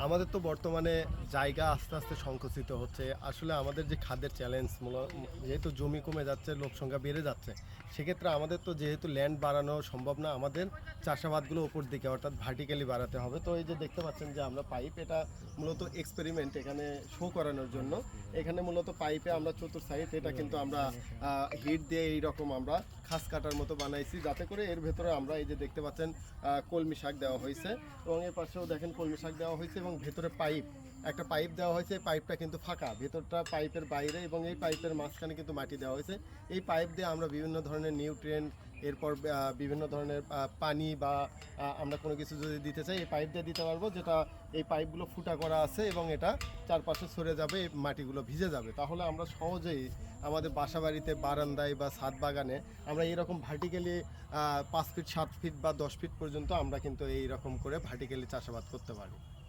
আমাদের তো বর্তমানে জায়গা আস্তে আস্তে সংকুচিত হচ্ছে। আসলে আমাদের যে খাদ্যের চ্যালেঞ্জ যেহেতু জমি কমে যাচ্ছে, লোক সংখ্যা বেড়ে যাচ্ছে, সেক্ষেত্রে আমাদের তো যেহেতু ল্যান্ড বাড়ানো সম্ভব না, আমাদের চাষাবাদগুলো উপর দিকে অর্থাৎ ভার্টিক্যালি বাড়াতে হবে। তো এই যে দেখতে পাচ্ছেন যে আমরা পাইপ, এটা মূলত এক্সপেরিমেন্ট এখানে শো করানোর জন্য। এখানে মূলত পাইপে আমরা চতুর্সাইড এটা কিন্তু আমরা হিট দিয়ে এইরকম আমরা খাস কাটার মতো বানাইছি, যাতে করে এর ভেতরে আমরা এই যে দেখতে পাচ্ছেন কলমি শাক দেওয়া হয়েছে, এবং এর পাশেও দেখেন কলমি শাক দেওয়া হয়েছে, এবং ভেতরে একটা পাইপ দেওয়া হয়েছে। এই পাইপটা কিন্তু ফাঁকা, ভেতরটা পাইপের বাইরে, এবং এই পাইপের মাঝখানে কিন্তু মাটি দেওয়া হয়েছে। এই পাইপ দিয়ে আমরা বিভিন্ন ধরনের নিউট্রিয়েন্ট, এরপর বিভিন্ন ধরনের পানি বা আমরা কোনো কিছু যদি দিতে চাই এই পাইপ দিয়ে দিতে পারবো, যেটা এই পাইপগুলো ফুটা করা আছে এবং এটা চারপাশে সরে যাবে, এই মাটিগুলো ভিজে যাবে। তাহলে আমরা সহজেই আমাদের বাসা বাড়িতে, বারান্দায় বা ছাদ বাগানে আমরা এইরকম ভার্টিক্যালি 5 ফিট, 7 ফিট বা 10 ফিট পর্যন্ত আমরা কিন্তু এইরকম করে ভার্টিক্যালি চাষাবাদ করতে পারি।